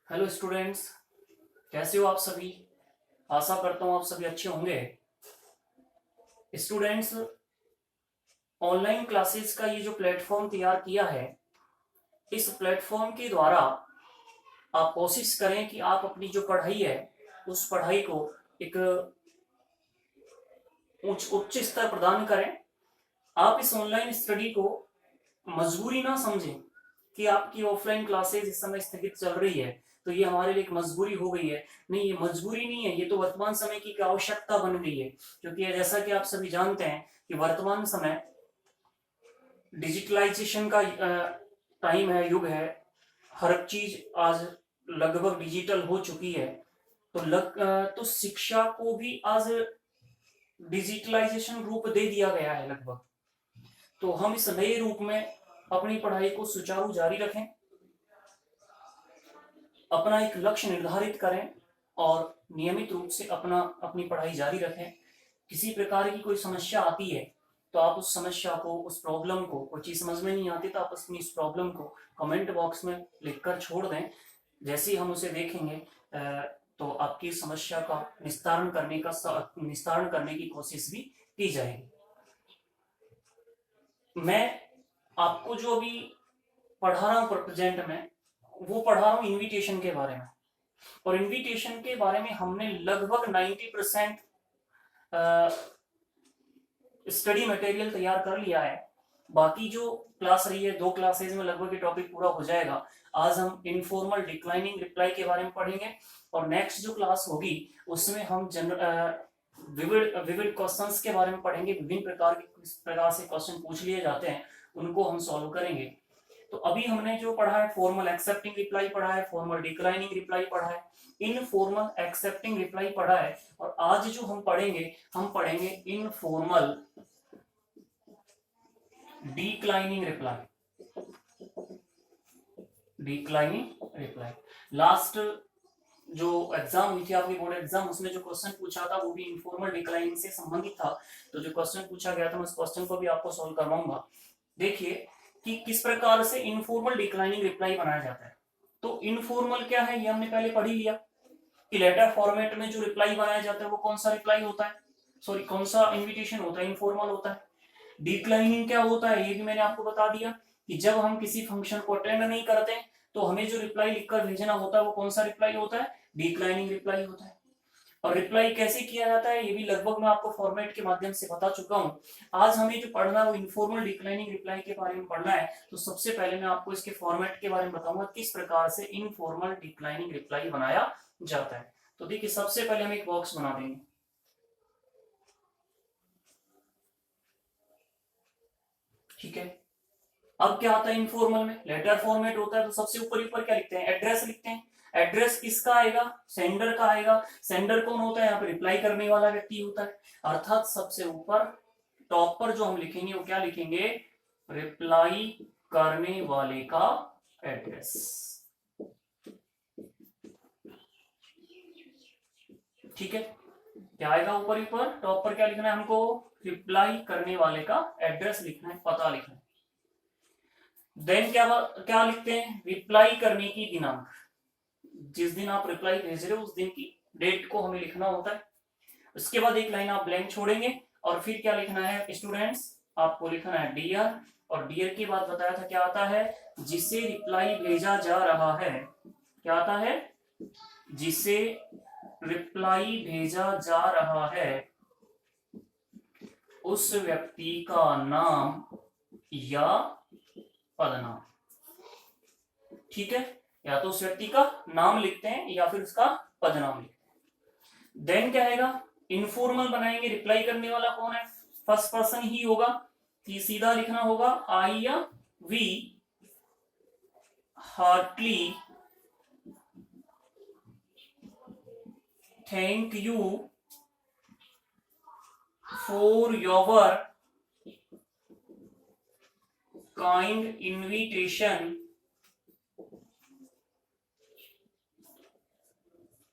Hello students, कैसे हो आप सभी। आशा करता हूँ आप सभी अच्छे होंगे। स्टूडेंट्स, ऑनलाइन क्लासेस का ये जो प्लेटफॉर्म तैयार किया है, इस प्लेटफॉर्म के द्वारा आप कोशिश करें कि आप अपनी जो पढ़ाई है उस पढ़ाई को एक उच्च स्तर प्रदान करें। आप इस ऑनलाइन स्टडी को मजबूरी ना समझें कि आपकी ऑफलाइन क्लासेस इस समय स्थगित चल रही है तो ये हमारे लिए एक मजबूरी हो गई है। नहीं, ये मजबूरी नहीं है, ये तो वर्तमान समय की एक आवश्यकता बन गई है। क्योंकि जैसा कि आप सभी जानते हैं कि वर्तमान समय डिजिटलाइजेशन का टाइम है, युग है। हर चीज आज लगभग डिजिटल हो चुकी है। तो शिक्षा को भी आज डिजिटलाइजेशन रूप दे दिया गया है लगभग। तो हम इस नए रूप में अपनी पढ़ाई को सुचारू जारी रखें, अपना एक लक्ष्य निर्धारित करें और नियमित रूप से अपनी पढ़ाई जारी रखें। किसी प्रकार की कोई समस्या आती है तो आप उस समस्या को, उस प्रॉब्लम को, कोई चीज समझ में नहीं आती तो आप अपनी इस प्रॉब्लम को कमेंट बॉक्स में लिखकर छोड़ दें। जैसे ही हम उसे देखेंगे तो आपकी समस्या का निस्तारण करने की कोशिश भी की जाएगी। मैं आपको जो अभी पढ़ा रहा हूँ प्रेजेंट में, वो पढ़ा रहा हूँ इनविटेशन के बारे में। और इनविटेशन के बारे में हमने लगभग 90% स्टडी मटेरियल तैयार कर लिया है। बाकी जो क्लास रही है, 2 क्लासेज में लगभग ये टॉपिक पूरा हो जाएगा। आज हम इनफॉर्मल डिक्लाइनिंग रिप्लाई के बारे में पढ़ेंगे और नेक्स्ट जो क्लास होगी उसमें हम विविड विविड क्वेश्चंस के बारे में पढ़ेंगे। विभिन्न प्रकार के किस प्रकार से क्वेश्चन पूछ लिए जाते हैं उनको हम सॉल्व करेंगे। तो अभी हमने जो पढ़ा है, फॉर्मल एक्सेप्टिंग रिप्लाई पढ़ा है, फॉर्मल डिक्लाइनिंग रिप्लाई पढ़ा है, इनफॉर्मल एक्सेप्टिंग रिप्लाई पढ़ा है। और आज जो हम पढ़ेंगे इनफॉर्मल डिक्लाइनिंग रिप्लाई। लास्ट जो एग्जाम हुई थी आपकी बोर्ड एग्जाम, उसमें जो क्वेश्चन पूछा था वो भी इनफॉर्मल डिक्लाइनिंग से संबंधित था। तो जो क्वेश्चन पूछा गया था मैं उस क्वेश्चन को भी आपको सॉल्व करवाऊंगा। देखिए कि किस प्रकार से इनफॉर्मल डिक्लाइनिंग रिप्लाई बनाया जाता है। तो इनफॉर्मल क्या है, ये हमने पहले पढ़ ही लिया कि लेटर फॉर्मेट में जो रिप्लाई बनाया जाता है वो कौन सा रिप्लाई होता है, सॉरी कौन सा इन्विटेशन होता है, इनफॉर्मल होता है। डिक्लाइनिंग क्या होता है ये भी मैंने आपको बता दिया कि जब हम किसी फंक्शन को अटेंड नहीं करते तो हमें जो रिप्लाई लिखकर भेजना होता है वो कौन सा रिप्लाई होता है, डिक्लाइनिंग रिप्लाई होता है। और रिप्लाई कैसे किया जाता है ये भी लगभग मैं आपको फॉर्मेट के माध्यम से बता चुका हूँ। आज हमें जो पढ़ना है वो इनफॉर्मल डिक्लाइनिंग रिप्लाई के बारे में पढ़ना है। तो सबसे पहले मैं आपको इसके फॉर्मेट के बारे में बताऊंगा किस प्रकार से इनफॉर्मल डिक्लाइनिंग रिप्लाई बनाया जाता है। तो देखिए सबसे पहले हम एक बॉक्स बना देंगे। ठीक है, अब क्या आता है इनफॉर्मल में, लेटर फॉर्मेट होता है तो सबसे ऊपर ऊपर क्या लिखते हैं, एड्रेस लिखते हैं। एड्रेस किसका आएगा, सेंडर का आएगा। सेंडर कौन होता है, यहाँ पे रिप्लाई करने वाला व्यक्ति होता है। अर्थात सबसे ऊपर टॉप पर जो हम लिखेंगे वो क्या लिखेंगे, रिप्लाई करने वाले का एड्रेस। ठीक है, क्या आएगा ऊपर ऊपर, टॉप पर क्या लिखना है हमको, रिप्लाई करने वाले का एड्रेस लिखना है, पता लिखना है। देन क्या क्या लिखते हैं, रिप्लाई करने की दिनांक। जिस दिन आप रिप्लाई भेज रहे हो उस दिन की डेट को हमें लिखना होता है। उसके बाद एक लाइन आप ब्लैंक छोड़ेंगे और फिर क्या लिखना है स्टूडेंट्स, आपको लिखना है डियर। और डियर के बाद बताया था क्या आता है, जिसे रिप्लाई भेजा जा रहा है। क्या आता है, जिसे रिप्लाई भेजा जा रहा है उस व्यक्ति का नाम या पदनाम। ठीक है, या तो उस व्यक्ति का नाम लिखते हैं या फिर उसका पदनाम लिखते हैं। देन क्या आएगा, इनफॉर्मल बनाएंगे, रिप्लाई करने वाला कौन है, फर्स्ट पर्सन ही होगा। कि सीधा लिखना होगा आई या we heartily thank you for your kind invitation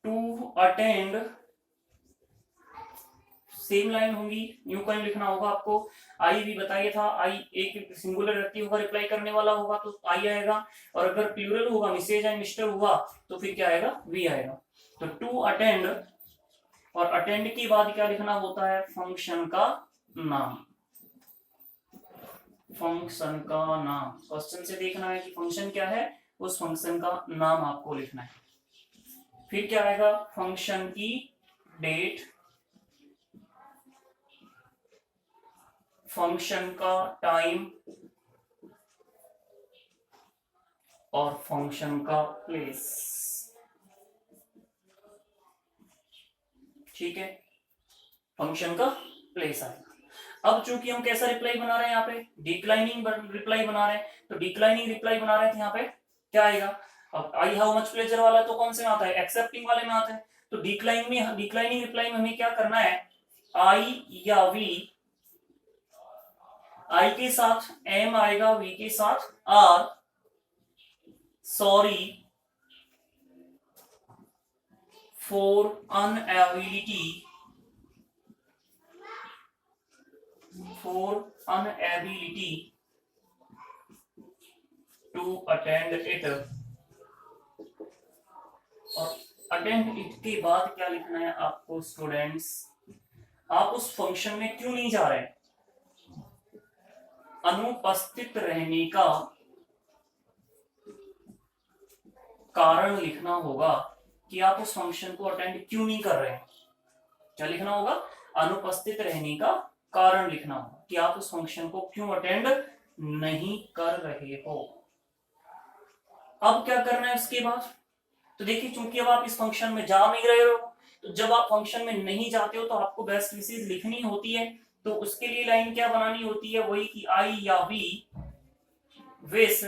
to attend same line होंगी, यूं कहीं लिखना होगा आपको। आई भी बताइए था, आई एक सिंगुलर व्यक्ति होगा, रिप्लाई करने वाला होगा तो आई आएगा, और अगर प्लूरल होगा, मिसेज एंड मिस्टर हुआ तो फिर क्या आएगा, वी आएगा। तो टू अटेंड, और अटेंड के बाद क्या लिखना होता है, फंक्शन का नाम। फंक्शन का नाम, क्वेश्चन से देखना है कि फंक्शन क्या है, उस फंक्शन का नाम आपको लिखना है। फिर क्या आएगा, फंक्शन की डेट, फंक्शन का टाइम और फंक्शन का प्लेस। ठीक है, फंक्शन का प्लेस आएगा। अब चूंकि हम कैसा रिप्लाई बना रहे हैं, यहाँ पे डिक्लाइनिंग रिप्लाई बना रहे हैं, तो डिक्लाइनिंग रिप्लाई बना रहे थे, यहाँ पे क्या आएगा, अब आई हैव मच प्लेजर वाला तो कौन से में आता है, एक्सेप्टिंग वाले में आता है। तो डिक्लाइनिंग रिप्लाई में हमें क्या करना है, आई या वी, आई के साथ एम आएगा, वी के साथ R, sorry for inability, to attend it. और अटेंड इट के बाद क्या लिखना है आपको स्टूडेंट्स, आप उस फंक्शन में क्यों नहीं जा रहे, अनुपस्थित रहने का कारण लिखना होगा कि आप उस फंक्शन को अटेंड क्यों नहीं कर रहे हैं। क्या लिखना होगा, अनुपस्थित रहने का कारण लिखना होगा कि आप उस फंक्शन को क्यों अटेंड नहीं कर रहे हो। अब क्या करना है उसके बाद, तो देखिए चूंकि अब आप इस फंक्शन में जा नहीं रहे हो, तो जब आप फंक्शन में नहीं जाते हो तो आपको बेस्ट विशेष लिखनी होती है। तो उसके लिए लाइन क्या बनानी होती है, वही कि आई या वी विश,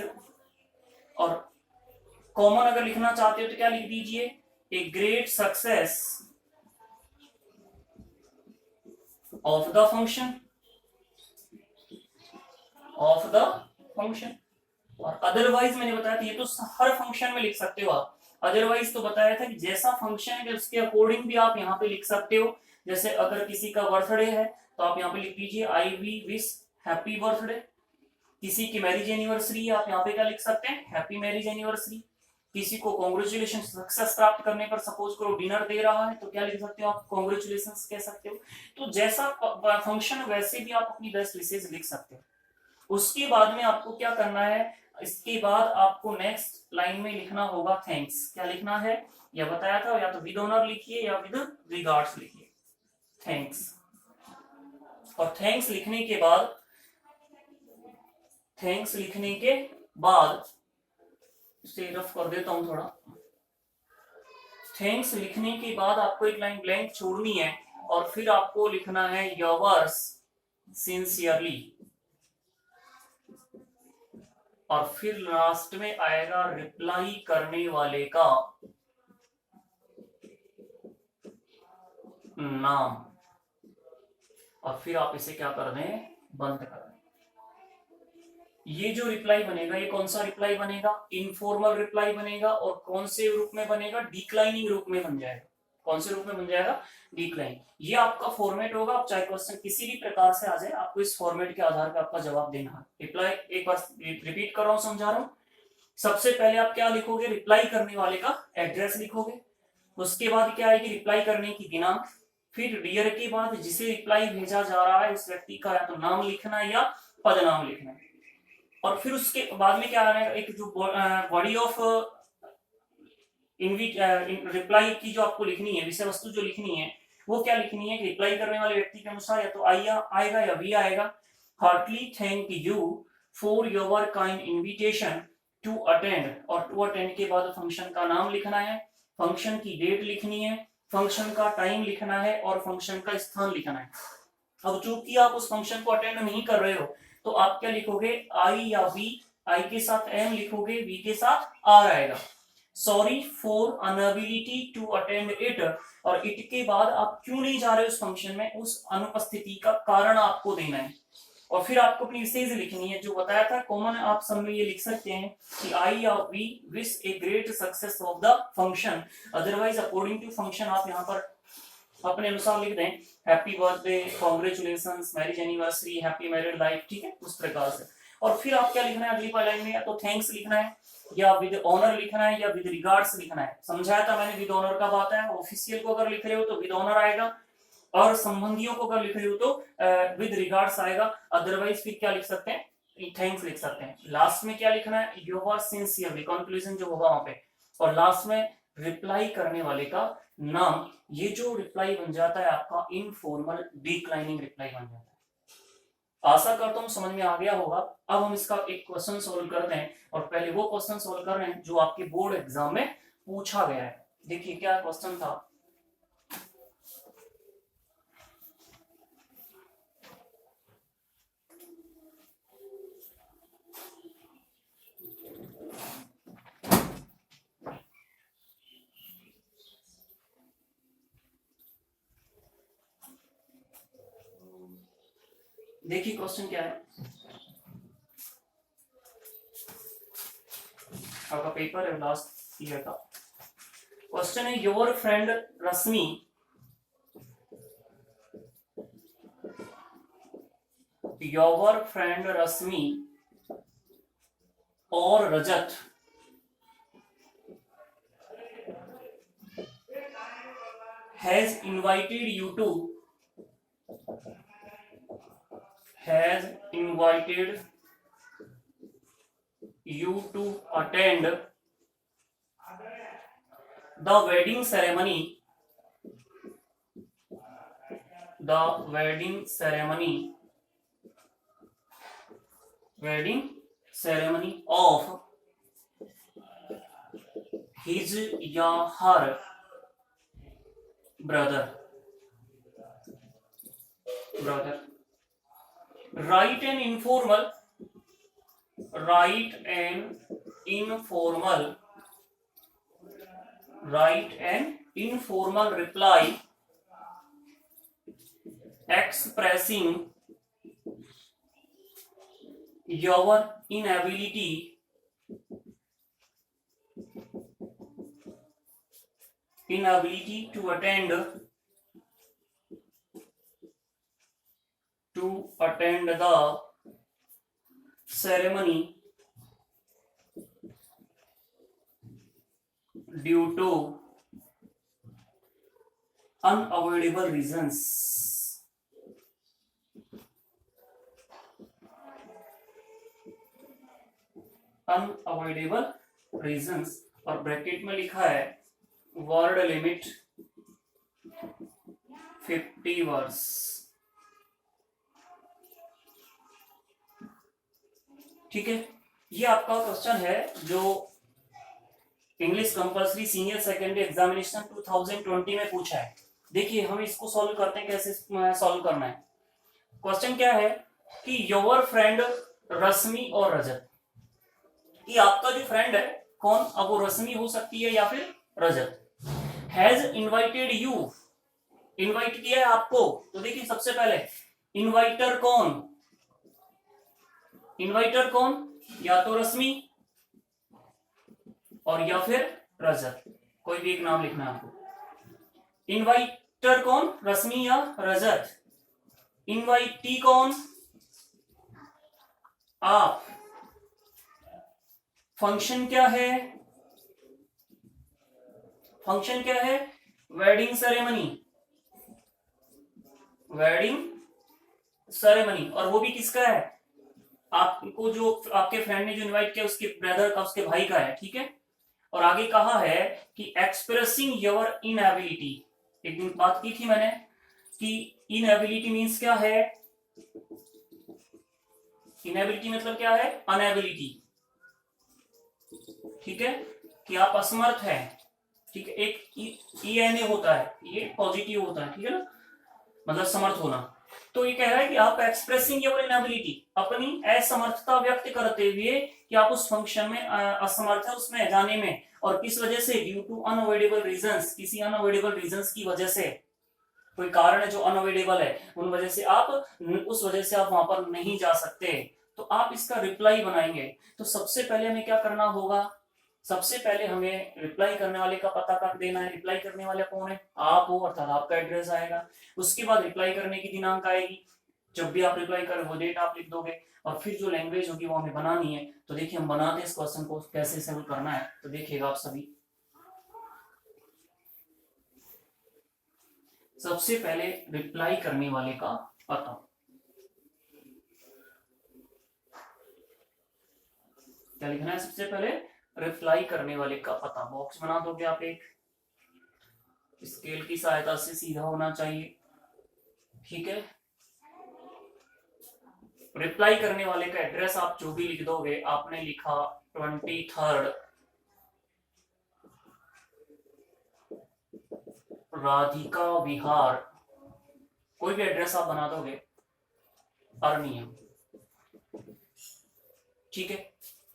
और कॉमन अगर लिखना चाहते हो तो क्या लिख दीजिए, a great success of the function, और अदरवाइज मैंने बताया था, ये तो हर फंक्शन में लिख सकते हो आप। अदरवाइज तो बताया था कि जैसा फंक्शन है उसके अकॉर्डिंग भी आप यहाँ पे लिख सकते हो। जैसे अगर किसी का बर्थडे है तो आप यहाँ पे लिख दीजिए आई वी विश हैप्पी बर्थडे। किसी की मैरिज एनिवर्सरी है, आप यहाँ पे क्या लिख सकते हैं, हैप्पी मैरिज एनिवर्सरी। किसी को कॉन्ग्रेचुलेशन सक्सेस प्राप्त करने पर सपोज करो डिनर दे रहा है तो क्या लिख सकते हो आप, कॉन्ग्रेचुलेशन कह सकते हो। तो जैसा फंक्शन वैसे भी आप अपनी बेस्ट विशेष लिख सकते हो। उसके बाद में आपको क्या करना है, इसके बाद आपको नेक्स्ट लाइन में लिखना होगा थैंक्स। क्या लिखना है, या बताया था, या तो विद ऑनर लिखिए या विद रिगार्ड्स लिखिए, थैंक्स। और थैंक्स लिखने के बाद इसे रफ कर देता हूं थोड़ा। थैंक्स लिखने के बाद आपको एक लाइन ब्लैंक छोड़नी है और फिर आपको लिखना है योर्स सिंसियरली, और फिर लास्ट में आएगा रिप्लाई करने वाले का नाम, और फिर आप इसे क्या कर दें, बंद कर दें। ये जो रिप्लाई बनेगा, ये कौन सा रिप्लाई बनेगा, इनफॉर्मल रिप्लाई बनेगा, और कौन से रूप में बनेगा, डिक्लाइनिंग रूप में बन जाएगा। कौन से रूप में बन जाएगा, डिक्लाइन। ये आपका फॉर्मेट होगा, आप चाहे क्वेश्चन किसी भी प्रकार से आ जाए, आपको इस फॉर्मेट के आधार पर आपका जवाब देना है। रिप्लाई एक बार रिपीट कर रहा हूं, समझा रहा हूं। सबसे पहले आप क्या लिखोगे, रिप्लाई करने वाले का एड्रेस लिखोगे। उसके बाद क्या आएगी, रिप्लाई करने की दिनांक। फिर डियर के बाद जिसे रिप्लाई भेजा जा रहा है उस व्यक्ति का या तो नाम लिखना है या पद नाम लिखना है। और फिर उसके बाद में क्या आ रहा है, एक जो बॉडी ऑफ रिप्लाई की जो आपको लिखनी है, विषय वस्तु जो लिखनी है, वो क्या लिखनी है कि रिप्लाई करने वाले व्यक्ति के अनुसार या तो आई आएगा या वी आएगा। Heartily thank you for your kind invitation to attend, और टू अटेंड के बाद फंक्शन का नाम लिखना है, फंक्शन की डेट लिखनी है, फंक्शन का टाइम लिखना है और फंक्शन का स्थान लिखना है। अब चूंकि आप उस फंक्शन को अटेंड नहीं कर रहे हो तो आप क्या लिखोगे, आई या वी, आई के साथ एम लिखोगे, वी के साथ आर आएगा। Sorry for inability to attend it, और इट के बाद आप क्यों नहीं जा रहे उस फंक्शन में, उस अनुपस्थिति का कारण आपको देना है। और फिर आपको अपनी विशेष लिखनी है, जो बताया था कॉमन आप सब में ये लिख सकते हैं कि आई या we wish a great success of the function. Otherwise according to function आप यहाँ पर अपने अनुसार लिख दें, happy birthday, congratulation, marriage anniversary, happy married life, ठीक है, उस प्रकार से। और फिर आप क्या लिखना है अगली लाइन में, या तो थैंक्स लिखना है, या विद ऑनर लिखना है, या विद रिगार्ड्स लिखना है। समझाया था मैंने, विद ऑनर का बात है, ऑफिशियल को अगर लिख रहे हो तो विद ऑनर आएगा, और संबंधियों को अगर लिख रहे हो तो विद रिगार्ड्स आएगा। अदरवाइज फिर क्या लिख सकते हैं, थैंक्स लिख सकते हैं। लास्ट में क्या लिखना है, योर सिंसियरली, कंक्लूजन जो होगा वहां पे, और लास्ट में रिप्लाई करने वाले का नाम। ये जो रिप्लाई बन जाता है आपका इनफॉर्मल डिक्लाइनिंग रिप्लाई बन जाता है। आशा करता हूं समझ में आ गया होगा। अब हम इसका एक क्वेश्चन सोल्व करते हैं, और पहले वो क्वेश्चन सोल्व कर रहे हैं जो आपके बोर्ड एग्जाम में पूछा गया है। देखिए क्या क्वेश्चन था। देखिए क्वेश्चन क्या है, आपका पेपर है लास्ट ईयर का। क्वेश्चन है, योर फ्रेंड रश्मि और रजत has invited you to attend the wedding ceremony of his या her brother. Write an informal reply expressing your inability to attend the ceremony due to unavoidable reasons. और bracket में लिखा है word limit 50 words. ठीक है, ये आपका question है जो English compulsory senior secondary examination 2020 में पूछा है। देखिए हम इसको सॉल्व करते हैं, कैसे सॉल्व करना है। क्वेश्चन क्या है कि योर फ्रेंड रश्मि और रजत, ये आपका जो फ्रेंड है कौन, अब वो रश्मि हो सकती है या फिर रजत, हैज इनवाइटेड यू, इनवाइट किया है आपको। तो देखिए सबसे पहले इनवाइटर कौन, या तो रश्मि और या फिर रजत, कोई भी एक नाम लिखना है आपको। इनवाइटर कौन, रश्मि या रजत। इनवाइटी कौन, आप। फंक्शन क्या है, वेडिंग सेरेमनी, और वो भी किसका है, आपको जो आपके फ्रेंड ने जो इनवाइट किया उसके ब्रदर का, उसके भाई का है। ठीक है, और आगे कहा है कि एक्सप्रेसिंग योर इनएबिलिटी, एक दिन बात की थी मैंने कि इनएबिलिटी मींस क्या है, इनएबिलिटी मतलब क्या है, अनएबिलिटी। ठीक है, कि आप असमर्थ हैं। ठीक है, एक ENA होता है, ये पॉजिटिव होता है, ठीक है ना, मतलब समर्थ होना। तो ये कह रहा है कि आप एक्सप्रेसिंग योर इनएबिलिटी, अपनी असमर्थता व्यक्त करते हुए कि आप उस फंक्शन में असमर्थ है उसमें जाने में, और किस वजह से, ड्यू टू अनअवॉइडेबल रीजंस, किसी अनअवॉइडेबल रीजंस की वजह से, कोई कारण है जो अनअवॉइडेबल है, उन वजह से आप उस वजह से आप वहां पर नहीं जा सकते। तो आप इसका रिप्लाई बनाएंगे। तो सबसे पहले हमें क्या करना होगा, सबसे पहले हमें रिप्लाई करने वाले का पता कर देना है। रिप्लाई करने वाला कौन है? आप हो, अर्थात आपका एड्रेस आएगा। उसके बाद रिप्लाई करने की दिनांक आएगी, जब भी आप रिप्लाई करें वो डेट आप लिख दोगे, और फिर जो लैंग्वेज होगी वो हमें बनानी है। तो देखिए हम बनाते हैं इस क्वेश्चन को, कैसे सॉल्व करना है तो देखिएगा आप सभी। सबसे पहले रिप्लाई करने वाले का पता, क्या लिखना है? सबसे पहले रिप्लाई करने वाले का पता। बॉक्स बना दोगे आप एक, स्केल की सहायता से सीधा होना चाहिए, ठीक है। रिप्लाई करने वाले का एड्रेस आप जो भी लिख दोगे, आपने लिखा 23 राधिका विहार, कोई भी एड्रेस आप बना दोगे, अर्नियम, ठीक है।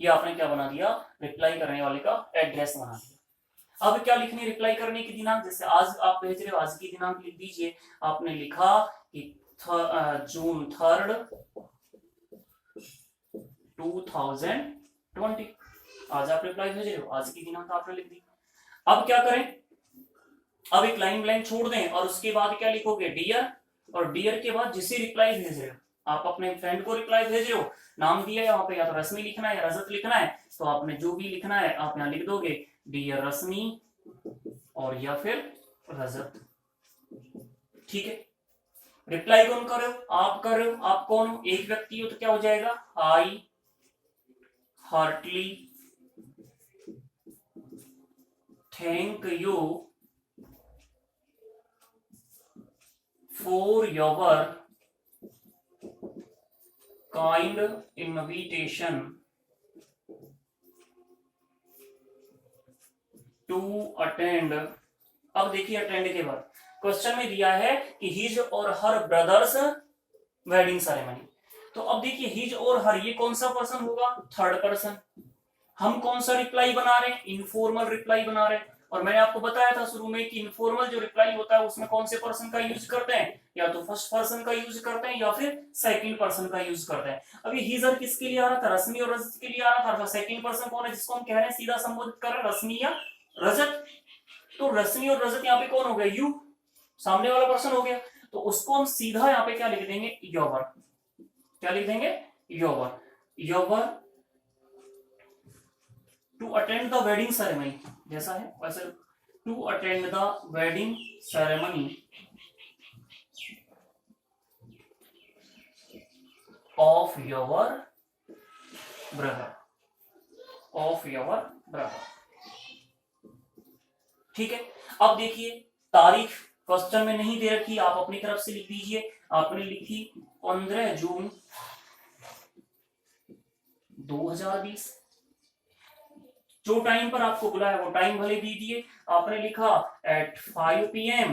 ये आपने क्या बना दिया? रिप्लाई करने वाले का एड्रेस बना दिया। अब क्या लिखनी? रिप्लाई करने की दिनांक, जैसे आज आप भेज रहे हो, आज की दिनांक लिख दीजिए। आपने लिखा कि जून 3, 2020, आज आप रिप्लाई भेज रहे हो, आज की दिनांक आपने लिख दी। अब क्या करें? अब एक लाइन ब्लैंक छोड़ दें और उसके बाद क्या लिखोगे? डियर, और डियर के बाद जिसे रिप्लाई भेज रहे हो, आप अपने फ्रेंड को रिप्लाई भेज रहे हो, नाम दिया है वहां पे, या तो रश्मि लिखना है या रजत लिखना है, तो आपने जो भी लिखना है आप यहाँ लिख दोगे, डियर रश्मि और या फिर रजत, ठीक है। रिप्लाई कौन कर रहे हो? आप कर रहे हो। आप कौन हो? एक व्यक्ति हो तो क्या हो जाएगा? I heartily thank you for your kind invitation to attend. अब देखिए अटेंड के बाद क्वेश्चन में दिया है कि हिज और हर ब्रदर्स वेडिंग सेरेमनी। तो अब देखिए हिज और हर, ये कौन सा पर्सन होगा? Third person. हम कौन सा रिप्लाई बना रहे हैं? इनफॉर्मल रिप्लाई बना रहे हैं। और मैंने आपको बताया था शुरू में कि इनफॉर्मल जो रिप्लाई होता है उसमें कौन से पर्सन का यूज करते हैं? या तो फर्स्ट पर्सन का यूज करते हैं या फिर सेकंड पर्सन का यूज करते हैं। अभी हिज और किसके लिए आ रहा था? रश्मि और रजत के लिए आ रहा था। सेकंड पर्सन कौन है जिसको हम कह रहे हैं सीधा संबोधित कर रहे हैं? रश्मि या रजत। तो रश्मि और रजत यहाँ पे कौन हो गया? यू, सामने वाला पर्सन हो गया। तो उसको हम सीधा यहाँ पे क्या लिख देंगे? योवर। क्या लिख देंगे? Your. Your to attend the wedding ceremony, जैसा है वैसे, to attend the wedding ceremony of your brother, of your brother, ठीक है। अब देखिए तारीख क्वेश्चन में नहीं दे रखी, आप अपनी तरफ से लिख दीजिए। आपने लिखी 15 जून 2020। जो टाइम पर आपको बुलाया वो टाइम भले दीजिए। आपने लिखा at 5 PM,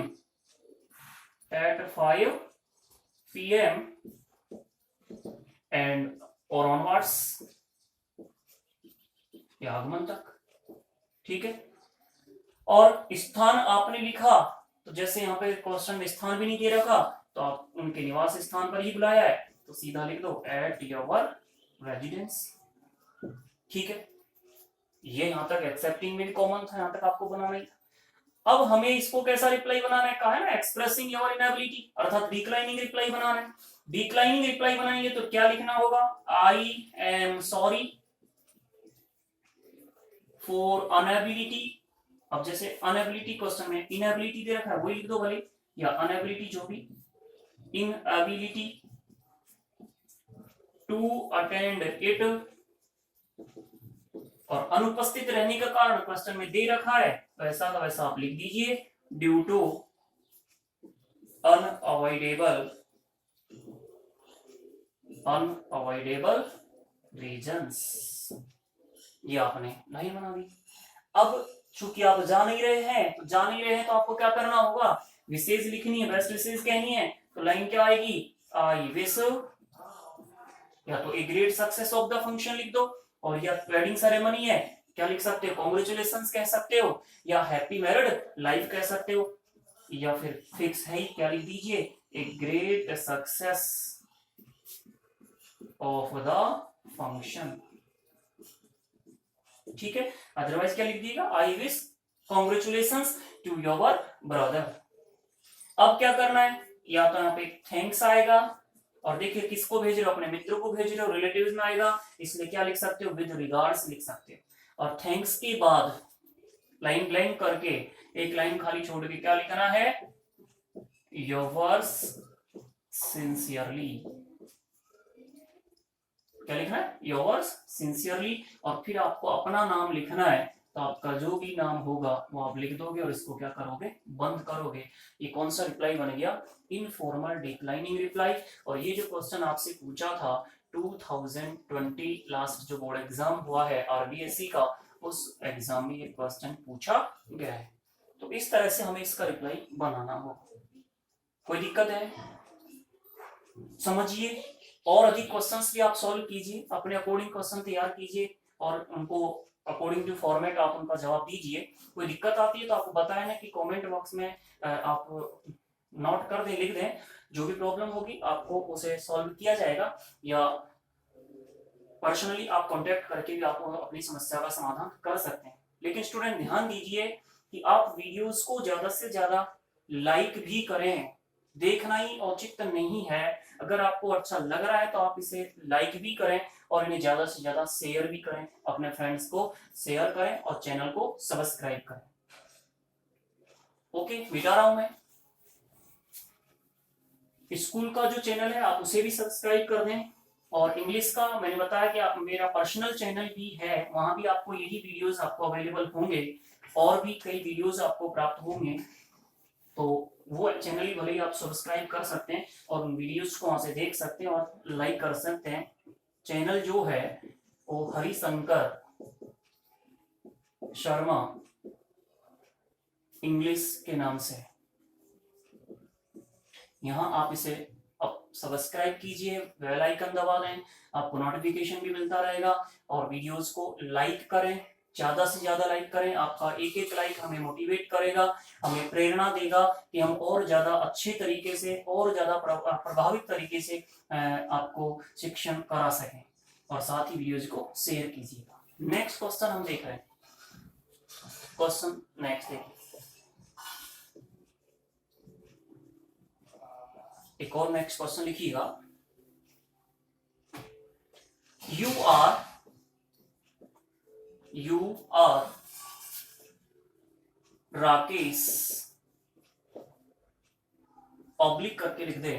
at 5 PM and और ऑनवर्ड्स, या आगमन तक, ठीक है। और स्थान आपने लिखा, तो जैसे यहाँ पे क्वेश्चन में स्थान भी नहीं दे रखा तो आप उनके निवास स्थान पर ही बुलाया है, तो सीधा लिख दो एट योर रेजिडेंस, ठीक है। ये यहां तक एक्सेप्टिंग में भी कॉमन था, यहां तक आपको बनाना ही था। अब हमें इसको कैसा रिप्लाई बनाना है? कहा है ना एक्सप्रेसिंग योर इनएबिलिटी, अर्थात डिक्लाइनिंग रिप्लाई बनाना है। डिक्लाइनिंग रिप्लाई बनाएंगे तो क्या लिखना होगा? I am sorry for inability. अब जैसे अनएबिलिटी क्वेश्चन में इनएबिलिटी दे रखा है वही लिख दो भले, या अनएबिलिटी जो भी, इनएबिलिटी टू अटेंड इट, और अनुपस्थित रहने का कारण क्वेश्चन में दे रखा है वैसा का वैसा आप लिख दीजिए, ड्यू टू अनअवॉइडेबल रीजंस। ये आपने नहीं बना दी। अब चूंकि आप जा नहीं रहे हैं तो आपको क्या करना होगा? विशेष लिखनी है, बेस्ट विशेष कहनी है, तो लाइन क्या आएगी? आई विश, या तो ए great success of the function लिख दो, और या वेडिंग सेरेमनी है क्या लिख सकते हो? कॉन्ग्रेचुलेशंस कह सकते हो, या हैप्पी मैरिड लाइफ कह सकते हो, या फिर फिक्स है क्या लिख दीजिए? A great success of the function, ठीक है, अदरवाइज क्या लिख दिएगा, I wish congratulations to your brother. अब क्या करना है, या तो यहाँ पे थैंक्स आएगा, और देखिए किसको भेज रहे हो, अपने मित्रों को भेज रहे हो, रिलेटिव्स में आएगा, इसलिए क्या लिख सकते हो, विद रिगार्ड्स लिख सकते हो। और थैंक्स के बाद लाइन ब्लैंक करके एक लाइन खाली छोड़ के क्या लिखना है, योर्स सिंसियरली, क्या लिखना है, योर्स सिंसियरली। और फिर आपको अपना नाम लिखना है, तो आपका जो भी नाम होगा वो आप लिख दोगे और इसको क्या करोगे, बंद करोगे। ये कौन सा रिप्लाई बन गया, इनफॉर्मल डिक्लाइनिंग रिप्लाई। और ये जो क्वेश्चन आपसे पूछा था 2020 लास्ट जो बोर्ड एग्जाम हुआ है आरबीएससी का, उस एग्जाम में ये क्वेश्चन पूछा गया है। तो इस तरह से हमें इसका रिप्लाई बनाना होगा। कोई दिक्कत है, समझिए। और अधिक क्वेश्चंस भी आप सॉल्व कीजिए, अपने अकॉर्डिंग क्वेश्चन तैयार कीजिए और उनको अकॉर्डिंग टू फॉर्मेट आप उनका जवाब दीजिए। कोई दिक्कत आती है तो आपको बताया ना कि कमेंट बॉक्स में आप नोट कर दें, लिख दें, जो भी प्रॉब्लम होगी आपको उसे सॉल्व किया जाएगा, या पर्सनली आप कांटेक्ट करके भी आप अपनी समस्या का समाधान कर सकते हैं। लेकिन स्टूडेंट ध्यान दीजिए कि आप वीडियोस को ज्यादा से ज्यादा लाइक भी करें, देखना ही औचित्य नहीं है। अगर आपको अच्छा लग रहा है तो आप इसे लाइक भी करें और इन्हें ज्यादा से ज्यादा शेयर भी करें, अपने फ्रेंड्स को शेयर करें और चैनल को सब्सक्राइब करें। ओके, मिटा रहा हूं मैं। स्कूल का जो चैनल है आप उसे भी सब्सक्राइब कर दें, और इंग्लिश का मैंने बताया कि आप मेरा पर्सनल चैनल भी है, वहां भी आपको यही वीडियोस आपको अवेलेबल होंगे, और भी कई वीडियोस आपको प्राप्त होंगे। तो वो चैनल ही भले ही आप सब्सक्राइब कर सकते हैं और उन वीडियोस को वहां से देख सकते हैं और लाइक कर सकते हैं। चैनल जो है वो हरिशंकर शर्मा इंग्लिश के नाम से, यहाँ आप इसे अब सब्सक्राइब कीजिए, बेल आइकन दबा दें, आपको नोटिफिकेशन भी मिलता रहेगा। और वीडियोस को लाइक करें, ज्यादा से ज्यादा लाइक करें। आपका एक एक लाइक हमें मोटिवेट करेगा, हमें प्रेरणा देगा कि हम और ज्यादा अच्छे तरीके से और ज्यादा प्रभावित तरीके से आपको शिक्षण करा सकें। और साथ ही वीडियोज को शेयर कीजिएगा। नेक्स्ट क्वेश्चन हम देख रहे हैं, क्वेश्चन नेक्स्ट देखिए, एक और नेक्स्ट क्वेश्चन लिखिएगा। यू आर राकेश, पब्लिक करके लिख दे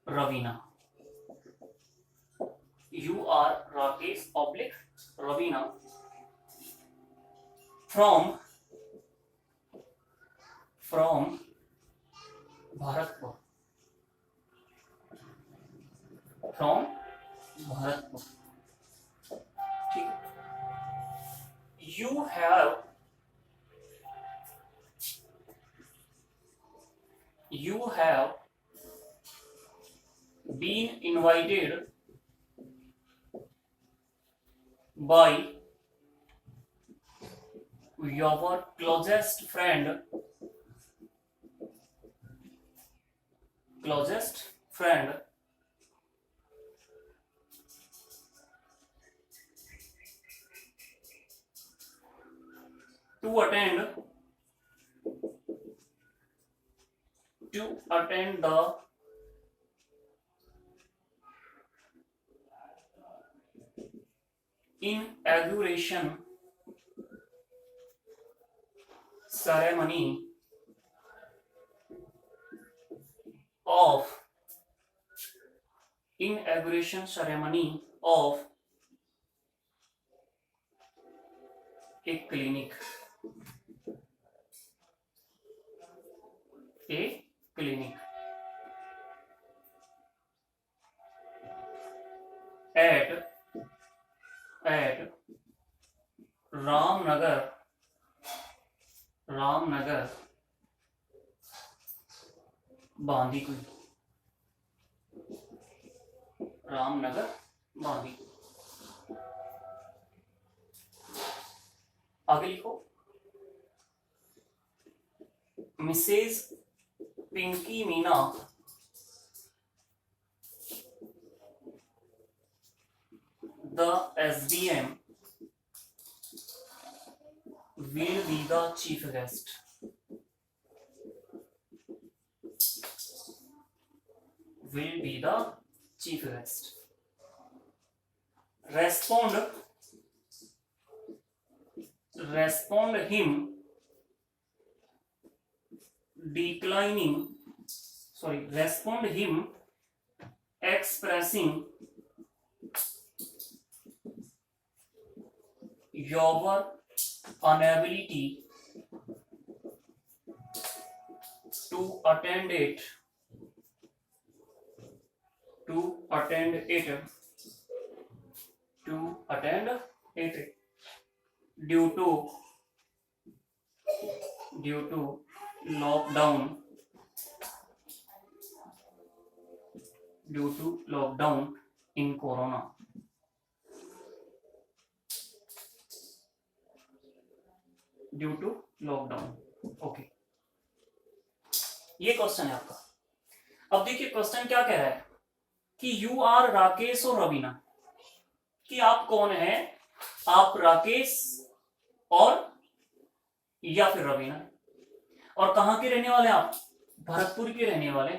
Raveena. You are Rakesh public Raveena from Bharatpur, from Bharatpur, ठीक है। you have been invited by your closest friend to attend the inauguration ceremony of a clinic at Ramnagar Bandikui, Ramnagar Bandikui. आगे लिखो, Mrs Pinki Meena the SDM will be the chief guest. Will be the chief guest. Respond him declining, respond him expressing your inability to attend it due to lockdown in corona. Due to lockdown. Okay, ये question है आपका. अब देखिए question क्या कह रहा है कि यू आर राकेश और रवीना, कि आप कौन है, आप राकेश और या फिर रवीना, और कहां के रहने वाले, आप भरतपुर के रहने वाले.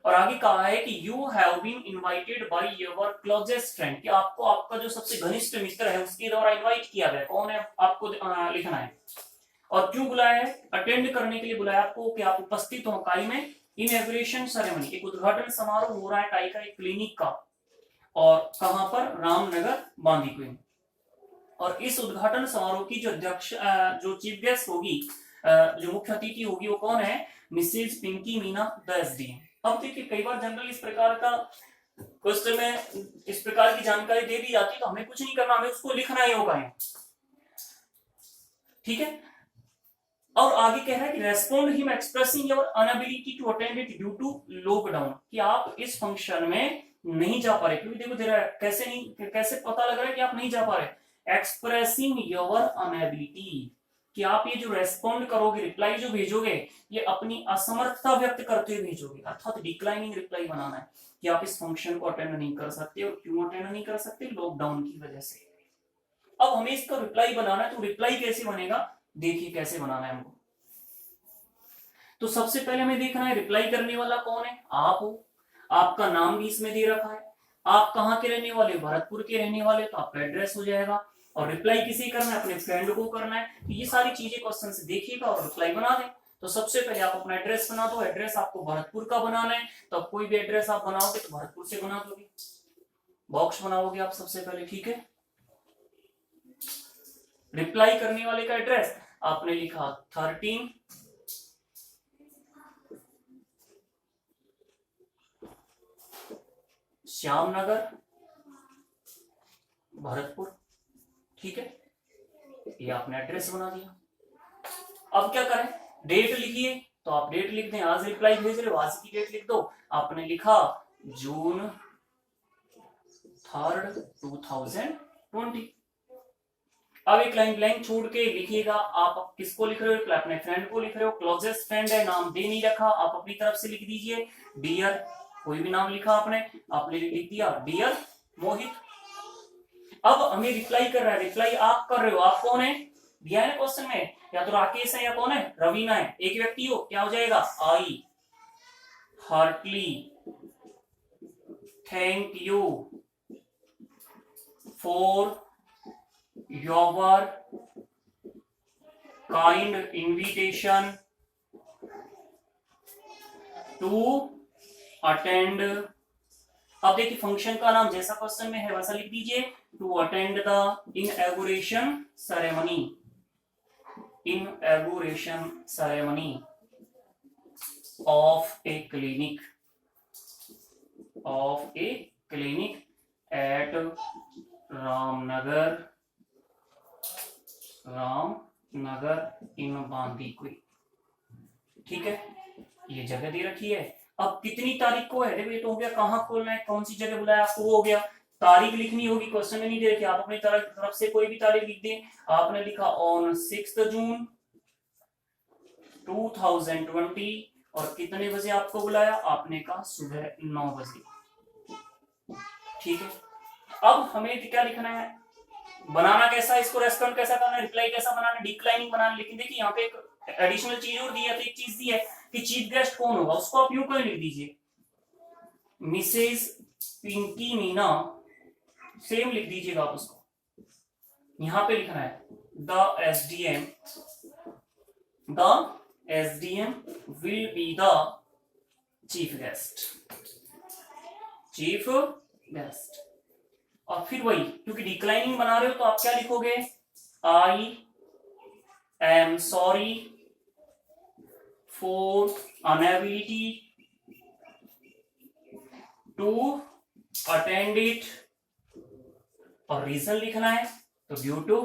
और आगे कहा है कि you have been invited by your closest friend, कि आपको आपका जो सबसे घनिष्ठ मित्र है उसके द्वारा इनवाइट किया गया. कौन है आपको लिखना है. और क्यों बुलाया है, अटेंड करने के लिए बुलाया आपको, कि आप उपस्थित हो काई में. इनॉग्रेशन सेरेमनी, एक उद्घाटन समारोह हो रहा है काई का, एक क्लिनिक का, और कहां पर, रामनगर बांदीकुई. और इस उद्घाटन समारोह की जो अध्यक्ष जो चीफ गेस्ट होगी, जो मुख्य अतिथि होगी, वो कौन है, Mrs Pinki Meena the SDM. अब देखिए कई बार जनरल इस प्रकार का क्वेश्चन में इस प्रकार की जानकारी दे दी जाती है तो हमें कुछ नहीं करना, हमें उसको लिखना ही होगा. ठीक है. और आगे कह रहा है कि respond him expressing your inability to attend it due to lockdown, कि आप इस फंक्शन में नहीं जा पा रहे. क्योंकि देखो दे रहा है कैसे नहीं, कैसे पता लग रहा है कि आप नहीं जा पा रहे. एक्सप्रेसिंग योर अनएबिलिटी, कि आप ये जो रेस्पॉन्ड करोगे, रिप्लाई जो भेजोगे, ये अपनी असमर्थता व्यक्त करते हुए भेजोगे. अर्थात डिक्लाइनिंग रिप्लाई बनाना है कि आप इस फंक्शन को अटेंड नहीं कर सकते. और क्यों अटेंड नहीं कर सकते, लॉकडाउन की वजह से. अब हमें इसका रिप्लाई बनाना है, तो रिप्लाई कैसे बनेगा, देखिए कैसे बनाना है हमको. तो सबसे पहले हमें देखना है रिप्लाई करने वाला कौन है, आप हो. आपका नाम भी इसमें दे रखा है. आप कहाँ के रहने वाले, भरतपुर के रहने वाले, तो आपका एड्रेस हो जाएगा. और रिप्लाई किसे करना है, अपने फ्रेंड को करना है. तो ये सारी चीजें क्वेश्चन से देखिएगा और रिप्लाई बना दें. तो सबसे पहले आप अपना एड्रेस बना दो. एड्रेस आपको भरतपुर का बनाना है, तो कोई भी एड्रेस आप बनाओगे तो भरतपुर से बना दोगे. बॉक्स बनाओगे आप सबसे पहले. ठीक है. रिप्लाई करने वाले का एड्रेस आपने लिखा 13 श्यामनगर भरतपुर. ठीक है, ये आपने एड्रेस बना दिया. अब क्या करें, डेट लिखिए. तो आप डेट लिख दें, आज रिप्लाई भेज रहे हो, आज की डेट लिख दो. आपने लिखा जून 3, 2020. अब एक लाइन ब्लैंक छोड़ के लिखिएगा, आप किसको लिख रहे हो, अपने फ्रेंड को लिख रहे हो. क्लोजेस्ट फ्रेंड है, नाम दे नहीं रखा, आप अपनी तरफ से लिख दीजिए डियर. कोई भी नाम लिखा आपने लिख दिया डियर मोहित. अब हमें रिप्लाई कर रहा है, रिप्लाई आप कर रहे हो. आप कौन है, दिया है ना क्वेश्चन में, या तो राकेश है या कौन है, रवीना है. एक व्यक्ति हो, क्या हो जाएगा, I heartily thank you for your kind invitation to attend. अब देखिए फंक्शन का नाम जैसा क्वेश्चन में है वैसा लिख दीजिए, to attend the inauguration ceremony. Inauguration ceremony of a clinic at Ramnagar in Bandikui. ठीक है, ये जगह दे रखी है. अब कितनी तारीख को है, देखो ये तो हो गया, कहाँ खोलना है, कौन सी जगह बुलाया आपको, वो हो गया. तारीख लिखनी होगी, क्वेश्चन में नहीं दे रखी, आप अपनी तरफ से कोई भी तारीख लिख दें. आपने लिखा ऑन 6 जून 2020. और कितने बजे आपको बुलाया, आपने कहा सुबह 9 बजे. ठीक है. अब हमें क्या लिखना है, बनाना कैसा, इसको रेस्टोरेंट कैसा करना है, रिप्लाई कैसा बनाना, डिक्लाइनिंग बनाना। लेकिन देखिए यहाँ पे एक एडिशनल चीज और दी है, तो एक चीज दी है कि चीफ गेस्ट कौन होगा, उसको आप यूं क्यों लिख दीजिए, मिसेज पिंकी मीना, सेम लिख दीजिएगा आप उसको। यहां पे लिखना है the SDM will be the chief guest. और फिर वही, क्योंकि डिक्लाइनिंग बना रहे हो तो आप क्या लिखोगे, I am sorry for inability to attend it, और रीजन लिखना है तो ड्यू टू,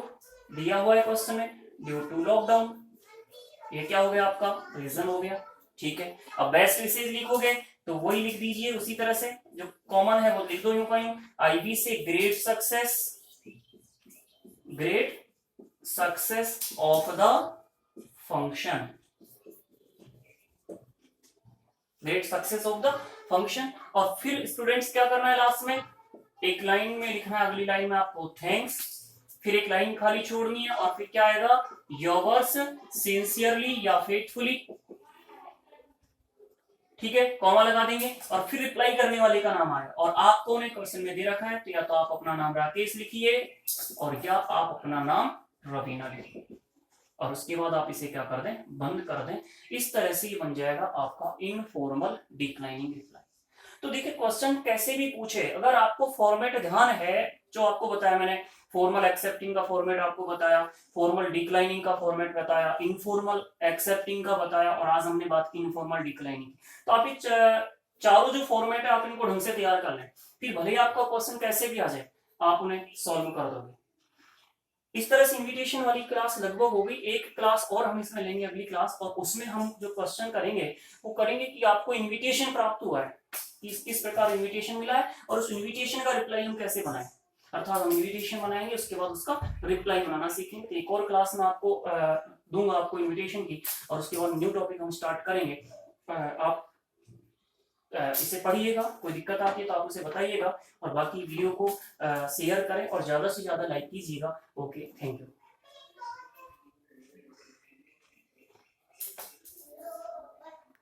दिया हुआ है क्वेश्चन में, ड्यू टू लॉकडाउन, ये क्या हो गया आपका रीजन हो गया। ठीक है, अब बेस्ट विशेष लिखोगे तो वही लिख दीजिए उसी तरह से जो कॉमन है वो लिख दो यूं का यूं, आईवी से great success of the function, great success of the function. और फिर स्टूडेंट्स क्या करना है, लास्ट में एक लाइन में लिखना है, अगली लाइन में आपको थैंक्स, फिर एक लाइन खाली छोड़नी है, और फिर क्या आएगा, योर्स सिंसियरली या फेथफुली। ठीक है, कॉमा लगा देंगे, और फिर रिप्लाई करने वाले का नाम आएगा, और आपको ने क्वेश्चन में दे रखा है तो या तो आप अपना नाम राकेश लिखिए और या आप अपना नाम रवीना लिखिए, और उसके बाद आप इसे क्या कर दें, बंद कर दें। इस तरह से ये बन जाएगा आपका इनफॉर्मल डिक्लाइनिंग रिप्लाई। तो देखिए क्वेश्चन कैसे भी पूछे, अगर आपको फॉर्मेट ध्यान है, जो आपको बताया मैंने, फॉर्मल एक्सेप्टिंग का फॉर्मेट आपको बताया, फॉर्मल डिक्लाइनिंग का फॉर्मेट बताया, इनफॉर्मल एक्सेप्टिंग का बताया, और आज हमने बात की इनफॉर्मल डिक्लाइनिंग। तो आप चारों जो फॉर्मेट है आप इनको ढंग से तैयार कर लें, फिर भले ही आपका क्वेश्चन कैसे भी आ जाए आप उन्हें सॉल्व कर दोगे। इस तरह से इनविटेशन वाली क्लास लगभग हो गई। एक क्लास और हम इसमें लेंगे अगली क्लास, और उसमें हम जो क्वेश्चन करेंगे वो करेंगे कि आपको इनविटेशन प्राप्त हुआ है, किस प्रकार इनविटेशन मिला है, और उस इनविटेशन का रिप्लाई हम कैसे बनाएं, अर्थात हम इनविटेशन बनाएंगे उसके बाद उसका रिप्लाई बनाना सीखेंगे। तो एक और क्लास में आपको दूंगा आपको इनविटेशन की, और उसके बाद न्यू टॉपिक हम स्टार्ट करेंगे। आप इसे पढ़िएगा, कोई दिक्कत आती है तो आप उसे बताइएगा, और बाकी वीडियो को शेयर करें और ज्यादा से ज्यादा लाइक कीजिएगा। Okay, thank you.